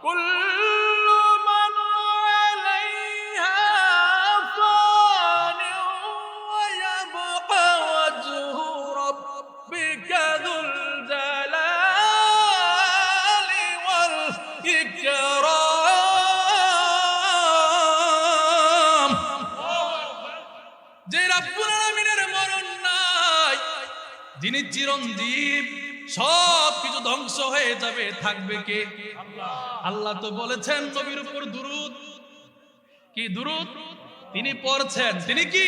كل من عليها فان ويبقى وجه ربك ذو الجلال والإكرام যে রব্বুল আলামিনের মরণ নাই, যিনি চিরঞ্জীব, সব কিছু ধ্বংস হয়ে যাবে, থাকবে কে? আল্লাহ তো বলেছেন নবীর উপর দুরূদ, কি দুরূদ তিনি পড়ছেন, তিনি কি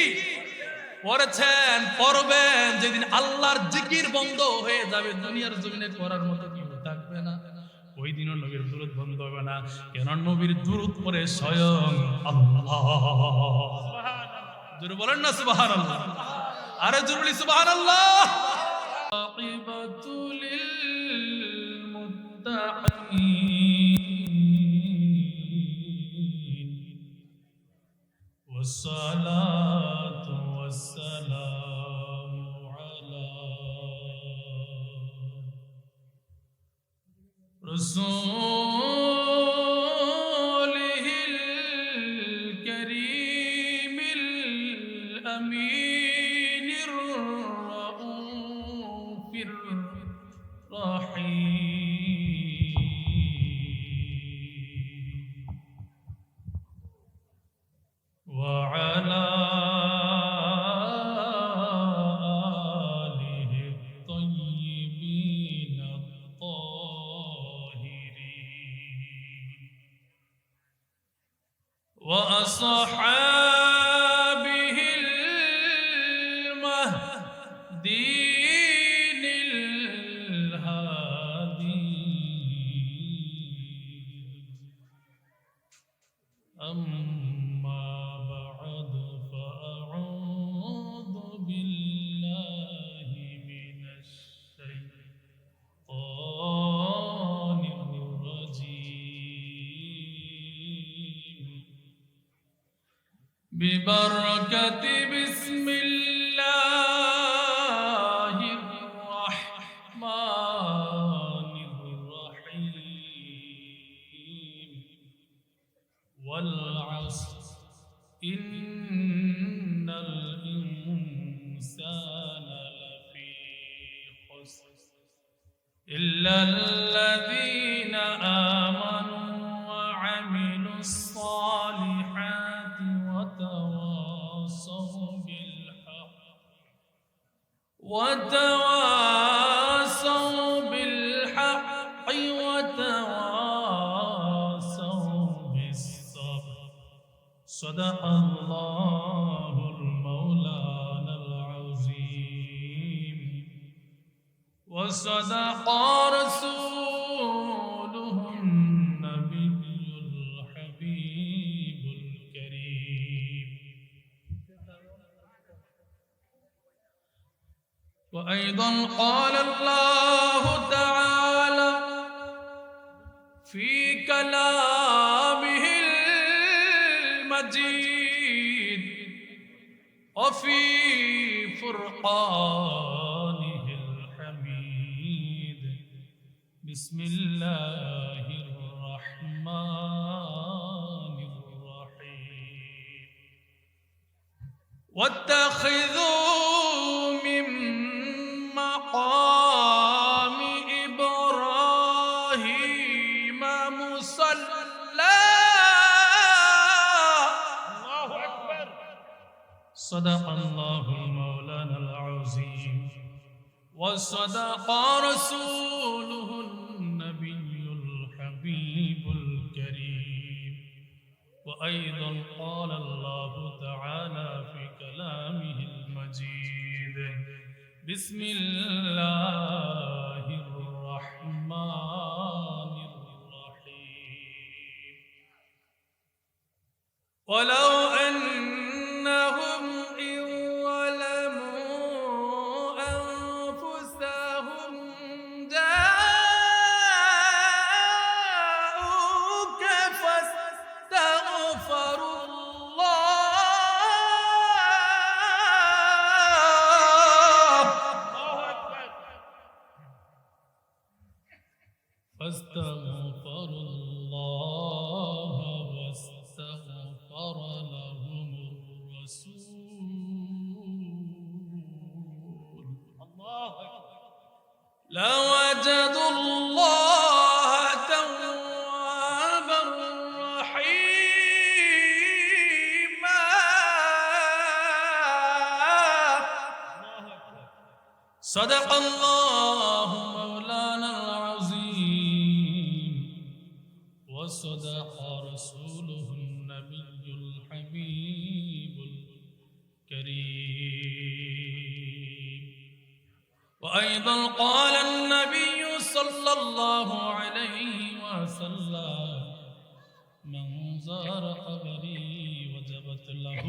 পড়েছেন, পড়বেন। যেদিন আল্লাহর জিকির বন্ধ হয়ে যাবে, দুনিয়ার জমিনে করার মতো কেউ থাকবে না, ওই দিনও নবীর দুরূদ বন্ধ হবে না। কেন? নবীর দুরূদ পড়ে স্বয়ং আল্লাহ। জোরে বলেন না সুবহানাল্লাহ, আরে জোরে বলি সুবহানাল্লাহ। আকিবাতুল মুত্তাকিন ওয়াসসালাতু ওয়াসসালামু আলা রাসূলিহিল কারীমিল আমিনির রাউফির রাহিম ওয়া আলা আলিহি الطيبين الطاهرين وأصحابه المهديين الهادين أما بعد فأعوذ بالله من الشيطان الرجيم ببركة بسم الله الرحمن الرحيم والعصر إن الإنسان لفي خسر إلا الذين آمنوا وعملوا الصالحات وتواصوا بالحق وتواصوا بالصبر صدق الله المولانا العظيم وصدق رسوله النبي الحبيب الكريم وأيضا قال الله تعالى في كلامه المجيد وفي فرقانه الحميد بسم الله الرحمن الرحيم واتخذوا من مقام إبراهيم مصلى الله أكبر صدق الله المولانا العظيم وصدق رسوله النبي الحبيب الكريم وأيضا قال الله تعالى في كلامه المجيد بسم الله الرحمن الرحيم ولو أنهم إن ظلموا أنفسهم جاءوك فاستغفروا فاستغفروا الله لوجدوا الله توابا رحيما صدق الله مولانا العظيم وصدق رسوله النبي الحبيب الكريم وأيضا قال النبي صلى الله عليه وسلم من زار قبري وجبت له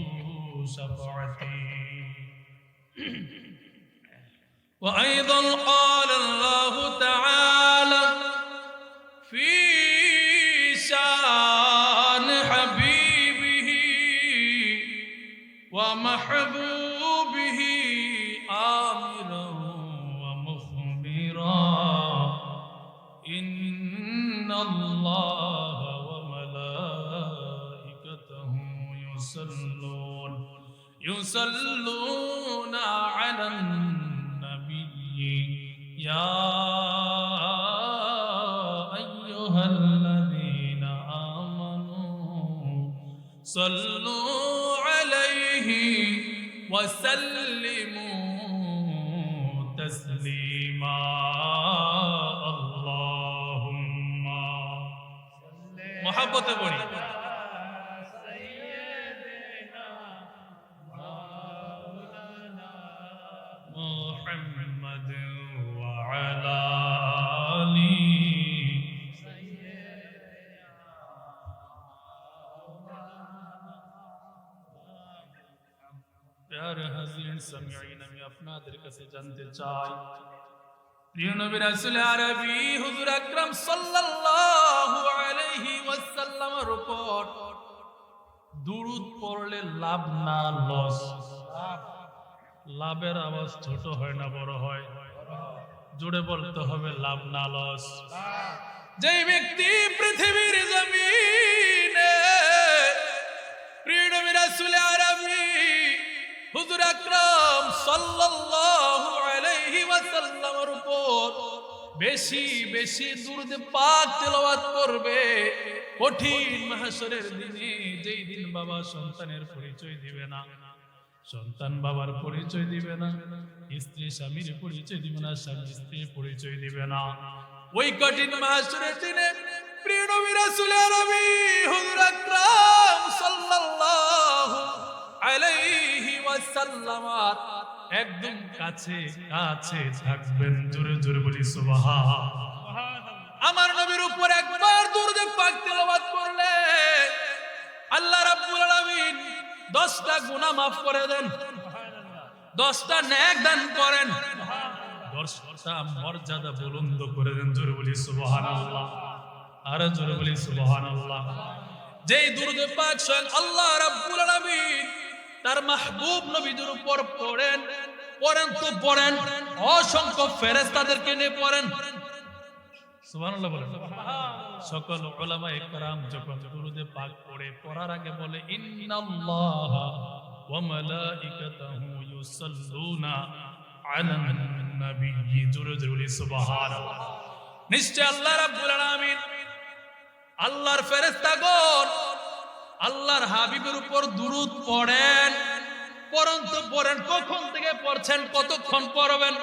شفاعتي وأيضا قال الله تعالى في شان حبيبه ومحبوبه آمرا ومخبرا إن الله وملائكته يصلون على النبي يا أيها الذين آمنوا صلوا عليه وسلموا تسليما اللهم محبت بڑی محمد وعلى آله প্যারে হাজিরিন সামিঈন আমি আপনাদের কাছে জানতে চাই প্রিয় নবী রাসূল আরবি হুজুর আকরাম সাল্লাল্লাহু আলাইহি ওয়াসাল্লামের উপর দুরূদ পড়লে লাভ না লস? লাভের আওয়াজ ছোট হয় না বড় হয়? জোরে বলতে হবে লাভ না লস। যেই ব্যক্তি পৃথিবীর জমিনে প্রিয় নবী রাসূল আরবি হুজুর আকরাম সাল্লাল্লাহু আলাইহি ওয়াসাল্লামের উপর বেশি বেশি দুরূদ পাক তেলাওয়াত করবে, কঠিন মাহশরের দিনে, যেই দিন বাবা সন্তানের পরিচয় দিবে না, সন্তান বাবার পরিচয় দিবে না, স্ত্রী স্বামীর পরিচয় দিবে না, স্বামী স্ত্রীর পরিচয় দিবে না, ওই কঠিন মাহশরের দিনে প্রিয় নবী রাসূল আরবি হুজুর আকরাম সাল্লাল্লাহু আলাইহি ওয়াসাল্লাম একদম কাছে কাছে থাকবেন। জোরে জোরে বলি সুবহানাল্লাহ। আমার নবীর উপর একবার দুরূদ পাক তেলাওয়াত করলে আল্লাহ রাব্বুল আলামিন 10টা গুনাহ maaf করে দেন, 10টা নেক দান করেন, 10টা মর্যাদা বুলন্দ করে দেন। জোরে বলি সুবহানাল্লাহ, আর জোরে বলি সুবহানাল্লাহ। যেই দুরূদ পাক স্বয়ং আল্লাহ রাব্বুল আলামিন তার মাহবুব নবীদের উপর পড়েন তো পড়েন, অসংখ্য ফেরেশতাদেরকে নিয়ে পড়েন। সুবহানাল্লাহ বলেন। সকল উলামায়ে কেরাম যখন দুরূদ পাক পড়ার আগে বলে ইন্নাল্লাহা ওয়া মালাইকাতাহু ইউসাল্লুনা আলান নবিয়্যি। জোরে জোরে বলি সুবহানাল্লাহ। নিশ্চয় আল্লাহ রাব্বুল আলামিন, আল্লাহর ফেরেশতাগণ আল্লাহর হাবিবের উপর দুরূদ পড়েন তো পড়েন। কখন থেকে পড়ছেন, কতক্ষণ পড়বেন?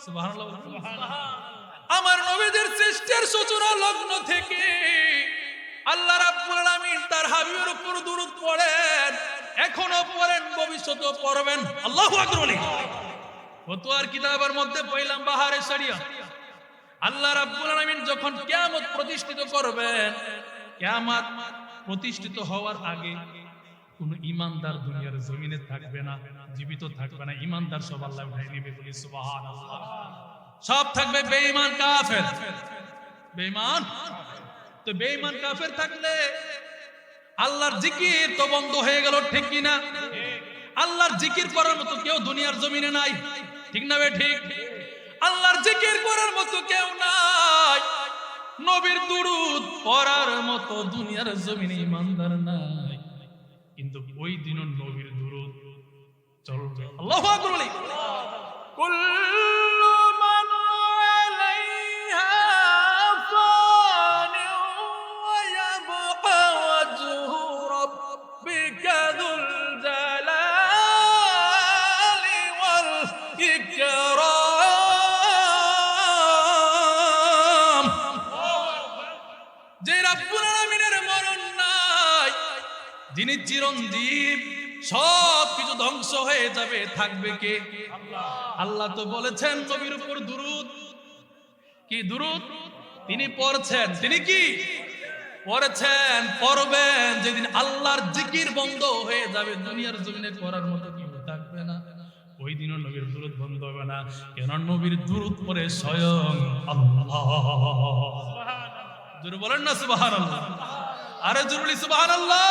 সুবহানাল্লাহ। আমার নবীদের সৃষ্টির সূচনা লগ্ন থেকে আল্লাহ রাব্বুল আলামিন তার হাবিবের উপর দুরূদ পড়েন, এখনো পড়েন, ভবিষ্যতেও পড়বেন। আল্লাহু আকবার বলি। ফতোয়ার কিতাবের মধ্যে পড়লাম বাহারে শরিয়া, আল্লাহ রাব্বুল আলামিন যখন কিয়ামত প্রতিষ্ঠিত করবেন, কিয়ামত প্রতিষ্ঠিত হওয়ার আগে কোন ঈমানদার দুনিয়ার জমিনে থাকবে না, জীবিত থাকবে না। ঈমানদার সব আল্লাহ উঠাই নেবে। বলি সুবহানাল্লাহ। সব থাকবে বেঈমান কাফের। বেঈমান তো বেঈমান কাফের থাকলে আল্লাহর জিকির তো বন্ধ হয়ে গেল, ঠিক কি না? আল্লাহর জিকির করার মতো কেউ দুনিয়ার জমিনে নাই, ঠিক না? ঠিক। আল্লাহর জিকির করার মতো কেউ নাই, নবীর দুরূদ পড়ার মতো দুনিয়ার জমিনে ঈমানদার নাই। কিন্তু ওই দিনও নবীর দুরূদ চলবে। আল্লাহু আকবার বলি। কুল্লু মান রব্বুল আলামিনের মরণ নাই, যিনি চিরঞ্জীব, সব কিছু ধ্বংস হয়ে যাবে, থাকবে কে? আল্লাহ তো বলেছেন নবীর উপর দুরূদ, কি দুরূদ তিনি পড়ছেন, তিনি কি পড়েছেন, পড়বেন। যেদিন আল্লাহর জিকির বন্ধ হয়ে যাবে, দুনিয়ার জমিনে করার মতো কেউ থাকবে না, ওই দিনও নবীর দুরূদ বন্ধ হবে না। কেন? নবীর দুরূদ পড়ে স্বয়ং আল্লাহ। জোরে বলেন না সুবহানাল্লাহ, আরে জোরে সুবহানাল্লাহ।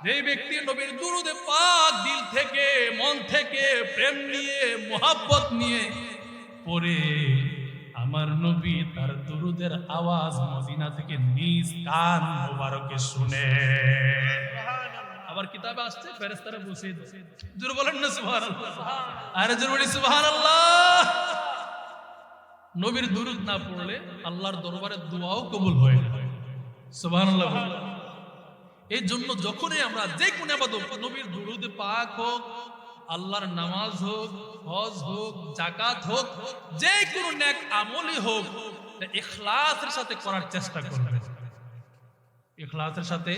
যে ব্যক্তি নবীর দুরূদে পাক দিল থেকে, মন থেকে প্রেম নিয়ে, মোহাব্বত নিয়ে পড়ে, আমার নবী তার দুরূদের আওয়াজ মদিনা থেকে নিজ কান মোবারকে শুনে। আবার কিতাবে আসছে ফেরেশতারা বসে, জোরে বলেন না সুবহানাল্লাহ, আরে জোরে সুবহানাল্লাহ। নবীর দুরূদ না পড়লে আল্লাহর দরবারে দোয়াও কবুল হয় না, সুবহানাল্লাহ। এই জন্য যখনই আমরা যে কোন ইবাদত, নবীর দুরূদে পাক হোক, আল্লাহর নামাজ হোক, হজ হোক, যাকাত হোক, যে কোনো নেক আমলই হোক, ইখলাসের সাথে করার চেষ্টা করবেন। ইখলাসের সাথে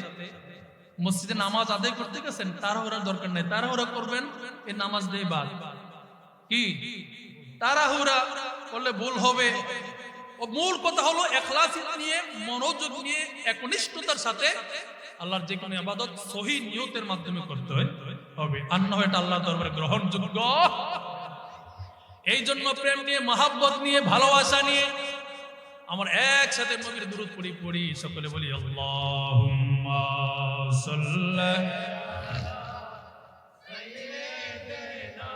মসজিদে নামাজ আদায় করতে গেছেন, তাড়াহুড়ার দরকার নেই, তাড়াহুড়া করবেন এই নামাজ দিয়ে বাদ। কি তাড়াহুড়া করলে ভুল হবে। ও মূল কথা হলো ইখলাস নিয়ে, মনোযোগ নিয়ে, একনিষ্ঠতার সাথে আল্লাহর যে কোনো ইবাদত সহি নিয়তের মাধ্যমে করতে হবে, আর না হয় এটা আল্লাহর দরবারে গ্রহণযোগ্য। এই জন্য প্রেম নিয়ে, মহাব্বত নিয়ে, ভালোবাসা নিয়ে আমার একসাথে নবীর দুরূদ পড়ি, সকলে বলি আল্লাহুম্মা সাল্লি সাইয়্যিদিনা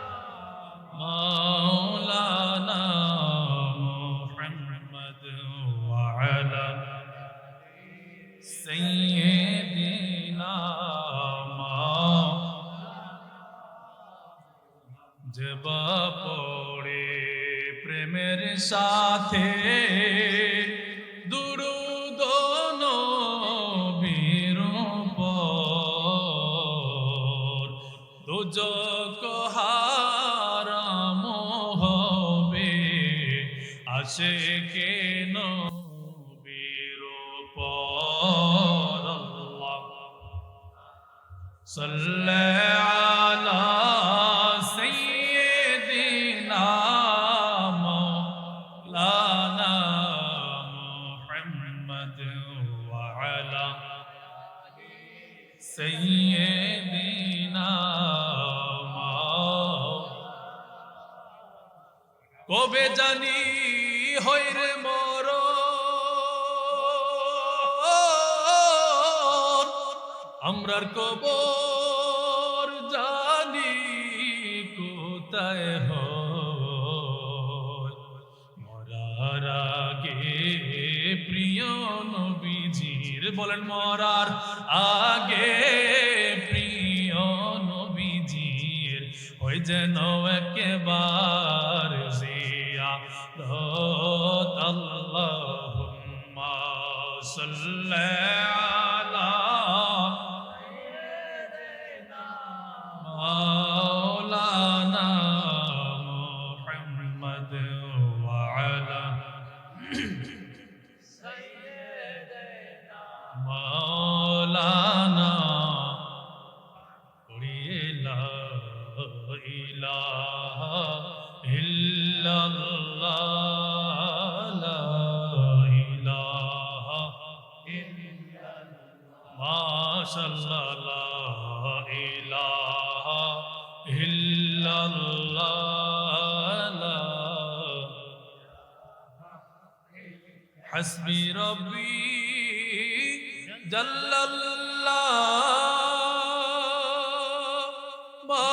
মাওলানা মুহাম্মদ ওয়া আলা সাইয়্যিদিনা জবা পড়ে প্রেমের সাথে দুরূদ নবীর উপর, দুজক হারাম হবে আশিকে নবীর উপর। আল্লাহ সাল্লাল্লাহু আলা সাইয়্যিদিনা। কবে জানি হইরে মরণ, আমরার কবর জানি কোথায় হয়, মরার আগে প্রিয় নবীজির, বলেন মরার আগে প্রিয় নবীজির ওই যেন একেবার জিয়ারত। আল্লাহুম্মা সাল্লি আলা মাওলানা মুহাম্মদ ওয়া আলা মাওলানা। লা ইলাহা ইল্লাল্লাহ, লা ইলাহা ইল্লাল্লাহ, মাশাআল্লাহ, লা ইলাহা ইল্লাল্লাহ, হাসবি রব্বি জাল্লাল্লাহ, মা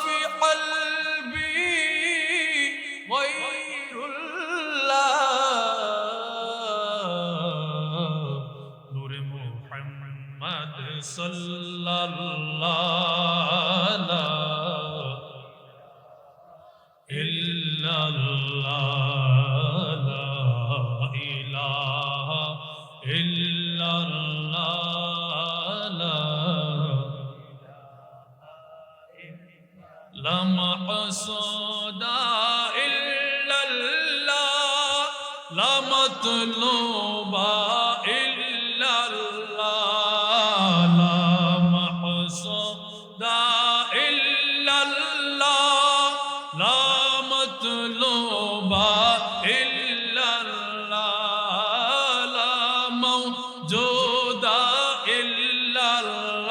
ফি কলবি গায়রুল্লাহ, নূরে মুহাম্মদ সাল্লাল্লাহু ইল্লাল্লাহ, লা ইলাহা ইল্লাল্লাহ, লা মাকসুদা ইল্লাল্লাহ, লা মাতলুবা মওজুদা ইল্লাল্লাহ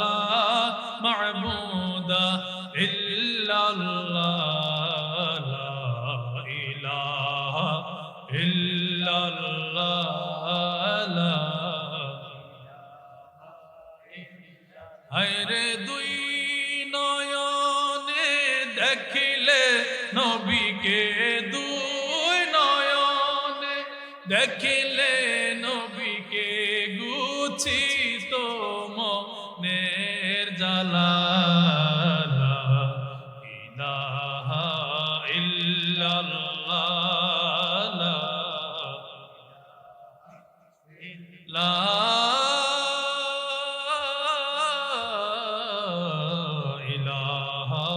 লা মা'বুদা ইল্লাল্লাহ লা ইলাহা ইল্লাল্লাহ লা হায়রে দুই নয়নে দেখিলে নবীকে দুই নয়নে দেখিলে নবীকে গুছিত মনের জ্বালা লা ইলাহা ইল্লাল্লাহ লা ইলাহা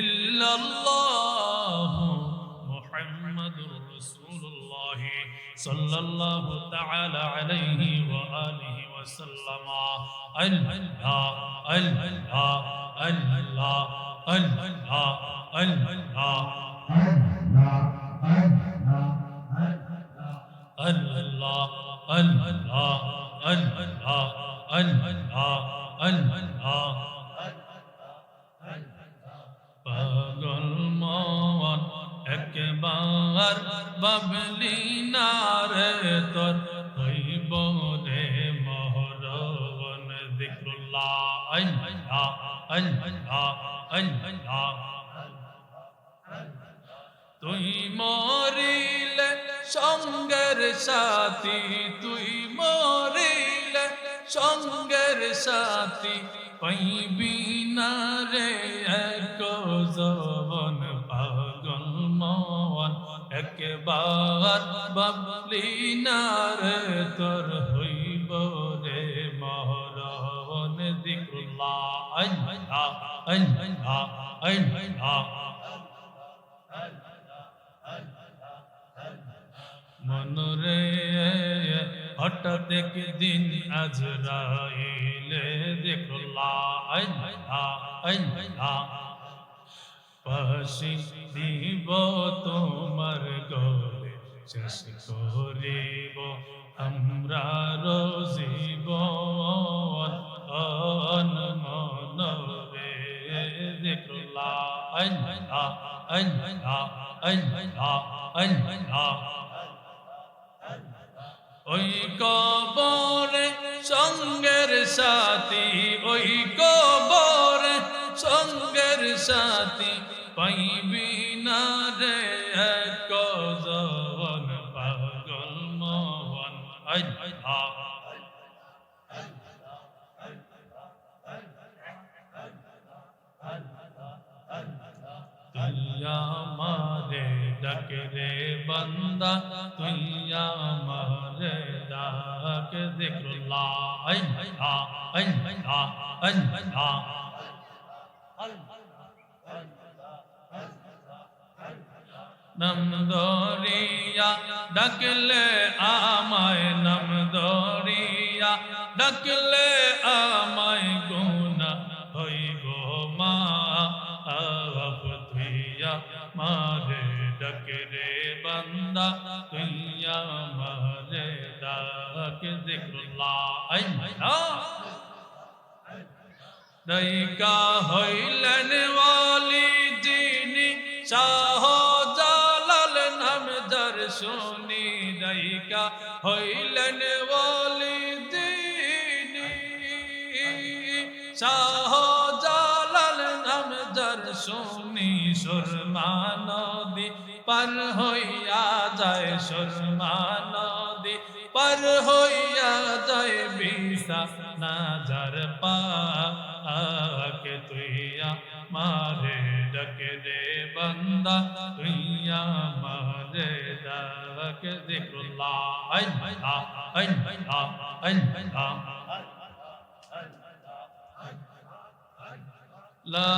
ইল্লাল্লাহ মুহাম্মাদুর রাসূলুল্লাহ সাল্লাল্লাহু তাআলা আলাইহি ওয়া আলিহি ওয়া সাল্লাম আল্লাহ আল্লাহ আল্লাহ আল্লাহ আল্লাহ আল্লাহ আল্লাহ আল্লাহ আল্লাহ আল্লাহ পাগল মন একবার বাবলি না রে তোর হইব রে মহরবন যিকরুল্লাহ আল্লাহ আল্লাহ আল্লাহ তুই মরিলে সঙ্গের সাথী তুই মরিলে সঙ্গের সাথী পাইবি না রে এক যৌবন পাগল মন একবার বাবলি না রে তোর হইব রে মহরবন যিকরুল্লাহ আল্লাহ আল্লাহ আল্লাহ মনরে হঠাৎ একদিন আজরাইলে যিকরুল্লাহ আল্লাহ আল্লাহ পাশি দিব তোমার গলে শেষ করিব আমরা জীবন মনরে যিকরুল্লাহ আল্লাহ আল্লাহ আল্লাহ আল্লাহ ওই কবরে সঙ্গের সাথী ওই কবরে সঙ্গের সাথী পাইবি না রে এক যৌবন পাগল মন আল্লাহ তুই আমারে ডাক রে বান্দা তুই আমারে ডাক যিকরুল্লাহ আল্লাহ আল্লাহ আল্লাহ নাম দরিয়া ডাকলে আমায় নাম দরিয়া ডাকলে আমায় গুনাহ হইব মা মারে ডাক রে বান্দা তুই আমারে ডাক যিকরুল্লাহ আল্লাহ দাইকা হইলেন ওয়ালি যিনি শাহ জালাল নাম যার শুনি দাইকা হইলেন ওয়ালি যিনি শাহ জালাল নাম যার শুনি সুরমা নদী পার হইয়া যায় সুরমা নদী পার হইয়া যায় বিসা না যার পাকে তুই আমারে ডাক রে বান্দা তুই আমারে ডাক যিকরুল্লাহ আল্লাহ আল্লাহ আল্লাহ লা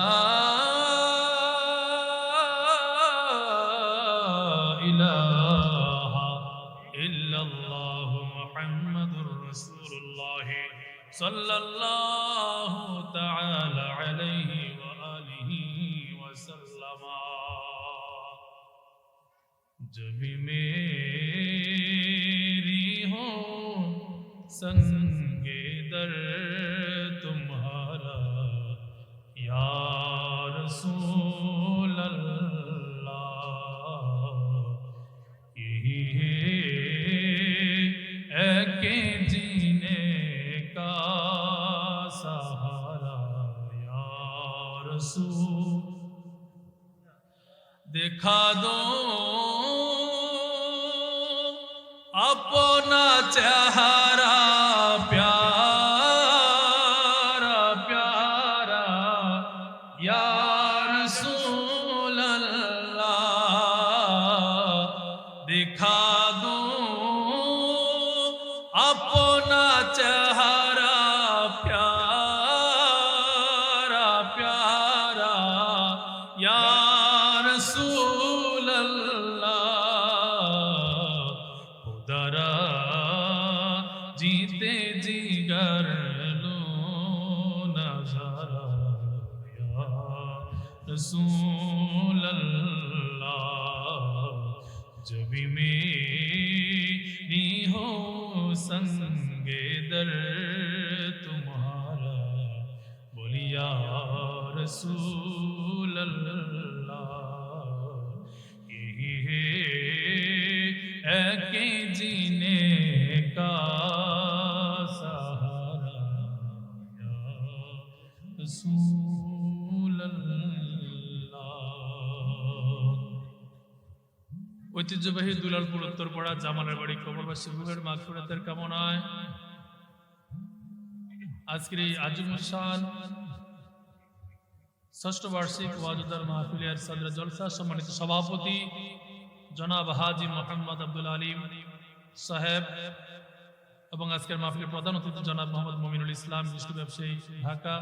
ইলাহা ইল্লাল্লাহ মুহাম্মাদুর রাসূলুল্লাহ সাল্লাল্লাহু তাআলা আলাইহি ওয়া আলিহি ওয়া সাল্লাম जब मेरी हो संगे दर तुम्हारा या रसूल अल्लाह यही है कि जीने का सहारा या रसूल दिखा दो अपना चेहरा प्यारा प्यारा या रसूल अल्लाह दिखा दो अपना चेहरा प्यारा प्यारा या रसूल अल्लाह खुदारा जीते जिगर लो नज़ारा या रसूल अल्लाह जब मेरी हो संगे दर तुम्हारा बोलिया रसूल अल्लाह यही है कि जीने का सहारा या रसूल अल्लाह। ঐতিহ্যবাহী দুলালপুর উত্তরপাড়া জামালের বাড়ি কবরবাসী রুহের মাগফিরাতের কামনায় আজকের এই আজিমুল শান ষষ্ঠ বার্ষিক ওয়াজুদার মাহফিলের সদর জলসা সম্মানিত সভাপতি জনাব হাজি মোহাম্মদ আব্দুল আলিম সাহেব এবং আজকের মাহফিলের প্রধান অতিথি জনাব মোহাম্মদ মমিনুল ইসলাম বিশিষ্ট ব্যবসায়ী ঢাকা,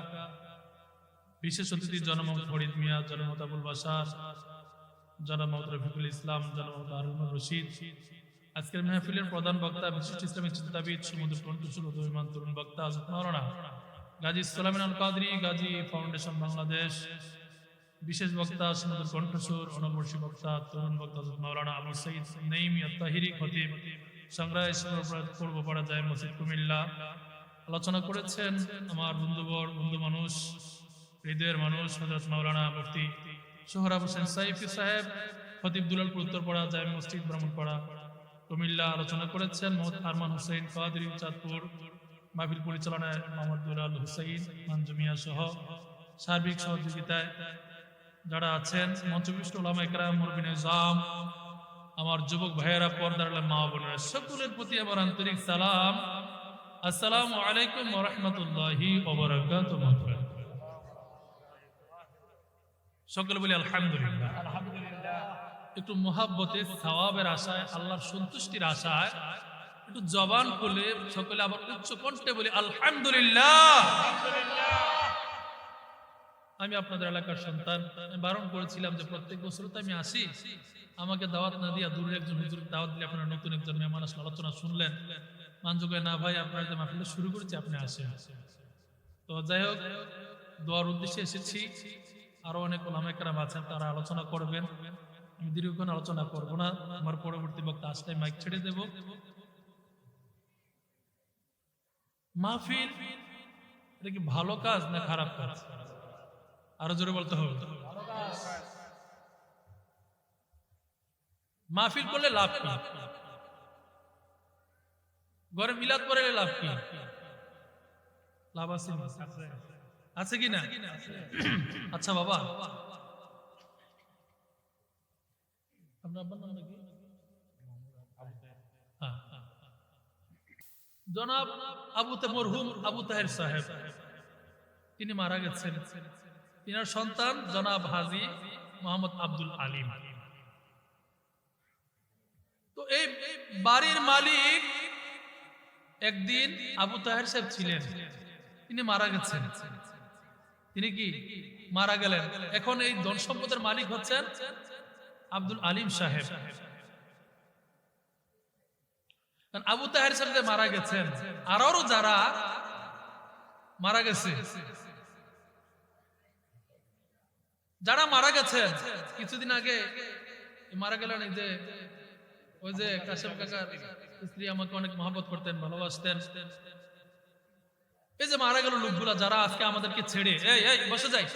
বিশেষ অতিথি জনাব মোহাম্মদ ফরিদ মিয়া, জনাব মোহাম্মদ আবুল বাশার, জনাব মোহাম্মদ রফিকুল ইসলাম, জনাব মোহাম্মদ হারুন রশিদ, আজকের মাহফিলের প্রধান বক্তা বিশিষ্ট ইসলামী চিন্তাবিদ সমুদ্র কণ্ঠস্বর উদীয়মান তরুণ বক্তা হযরত মাওলানা গাজী সুলাইমান আল কাদরি, গাজী ফাউন্ডেশন বাংলাদেশ, বিশেষ বক্তা সমুদ্র কণ্ঠস্বর অনবর্ষী বক্তা তরুণ বক্তা হযরত মাওলানা আবু সাঈদ নাঈমি আত-তাহিরি খতিব সংগ্রায় পূর্বপাড়া জামে মসজিদ কুমিল্লা। আলোচনা করেছেন আমার বন্ধু মানুষ, হৃদয়ের মানুষ হযরত মাওলানা মুফতি সোহরাব হোসেন সাইফি সাহেব, খতিব দুলালপুর উত্তরপাড়া জামে মসজিদ ব্রাহ্মণপাড়া কুমিল্লা। আলোচনা করেছেন মোহাম্মদ আরমান হোসেন কাদরি চাঁদপুর। মাহফিল পরিচালনায় মোহাম্মদ দুলাল হুসাইন মানজুমিয়া সহ সার্বিক সহযোগিতায় যারা আছেন মঞ্চবিষ্ট উলামা ইকরাম, মুরব্বিন নিজাম, আমার যুবক ভাইয়েরা, পর্দার আড়ালে মা বোনেরা, সকলের প্রতি আমার আন্তরিক সালাম। আসসালামু আলাইকুম ওয়া রাহমাতুল্লাহি ওয়া বারাকাতুহু। সকলে বলি আলহামদুলিল্লাহ। একটু মুহাব্বতে সওয়াবের আশায়, আল্লাহর সন্তুষ্টির আশায় একটু জবান খুলে সকলে আবার উচ্চ কণ্ঠে বলি আলহামদুলিল্লাহ। আমি আপনাদের এলাকার সন্তান, আমি বারণ করেছিলাম যে প্রত্যেক বছর তো আমি আসি, আমাকে দাওয়াত না দিয়া দূরের একজন হুজুর দাওয়াত দিলে আপনারা নতুন একজন মেহমান আসলে আলোচনা শুনলেন, মানযোগে না ভাই আপনারা যে মাহফিল শুরু করেছি আপনি আসেন। তো যাই হোক, দোয়ার উদ্দেশ্যে এসেছি। আরো অনেক উলামা ইকরাম আছেন, তারা আলোচনা করবেন, আমি দীর্ঘক্ষণ আলোচনা করব না, আমার পরবর্তী বক্তা আসলে মাইক ছেড়ে দেব। মাহফিল এটা কি ভালো কাজ না খারাপ কাজ? আরো জোরে বলতে হবে। মাহফিল করলে লাভ কি? ঘরে মিলাদ করে লাভ কি? লাভ আছে আছে কি না? আচ্ছা বাবা, আপনার নাম নাকি? জনাব মরহুম আবু তাহের সাহেব, তিনি মারা গেছেন। তিনার সন্তান জনাব হাজী মোহাম্মদ আব্দুল আলিম। তো এই বাড়ির মালিক একদিন আবু তাহের সাহেব ছিলেন, তিনি মারা গেছেন। তিনি কি মারা গেলেন। এখন এই ধন সম্পদের মালিক হচ্ছেন আব্দুল আলিম সাহেব। আবু তাহের সাহেব মারা গেছেন, আরো যারা মারা গেছে, যারা মারা গেছেন কিছুদিন আগে মারা গেলেন, এই যে ওই যে কাশেম কাকার স্ত্রী আমাকে অনেক মহব্বত করতেন, ভালোবাসতেন। এই যে মারা গেল লোকগুলা যারা আজকে আমাদেরকে ছেড়ে, এই এই বসে যাই,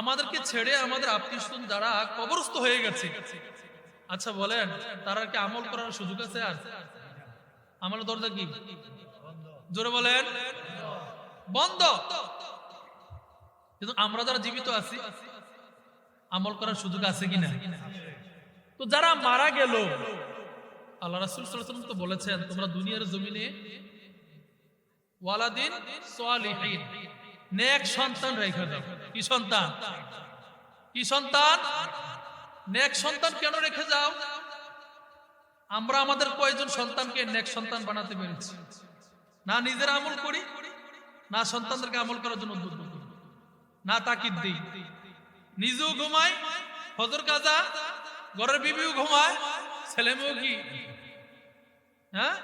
আমাদেরকে ছেড়ে আমাদের আত্মীয়স্বজন যারা কবরস্থ হয়ে গেছে, আচ্ছা বলেন তারা কি আমল করার সুযোগ আছে? আর আমলের দরজা কি জোরে বলেন বন্ধ। কিন্তু আমরা যারা জীবিত আছি আমল করার সুযোগ আছে কিনা? তো যারা মারা গেল, আল্লাহ রাসূল সাল্লাল্লাহু আলাইহি ওয়াসাল্লাম তো বলেছেন তোমরা দুনিয়ার জমিনে ওয়ালাদিন সালিহিন, নেক সন্তান রেখে দাও। কি সন্তান? কি সন্তান? নেক সন্তান কেন রেখে যাও? আমরা আমাদের কয়জন সন্তানকে নেক সন্তান বানাতে পেরেছি? না নিজেরা আমল করি, না সন্তানদেরকে আমল করার জন্য উদ্বুদ্ধ করি, না তাকিদ দিই। নিজেও ঘুমাই ফজর কাজা, ঘরের বিবিও ঘুমায়, ছেলে মেয়েও কি হ্যাঁ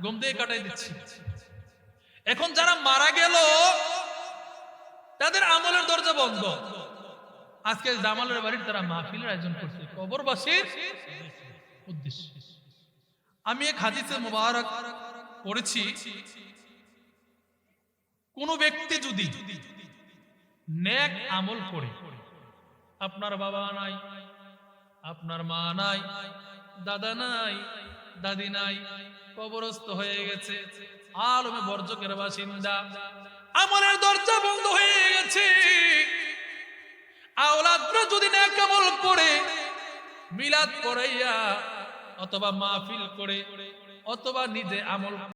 ঘুম দিয়ে কাটাই দিচ্ছি। এখন যারা মারা গেল তাদের আমলের দরজা বন্ধ। আজকে জামালের বাড়ির তারা মাহফিলের আয়োজন করছে কবরবাসীর উদ্দেশ্যে। আমি এক হাদিসে মুবারক পড়েছি, কোন ব্যক্তি যদি নেক আমল করে, আপনার বাবা নাই, আপনার মা নাই, দাদা নাই, দাদি নাই, কবরস্থ হয়ে গেছে, আলমে বরজকের বাসিন্দা, আমলের দরজা বন্ধ হয়ে গেছে। আওলাদরা যদি নেক আমল করে, মিলাদ পড়াইয়া অথবা মাহফিল করে অথবা নিজে আমল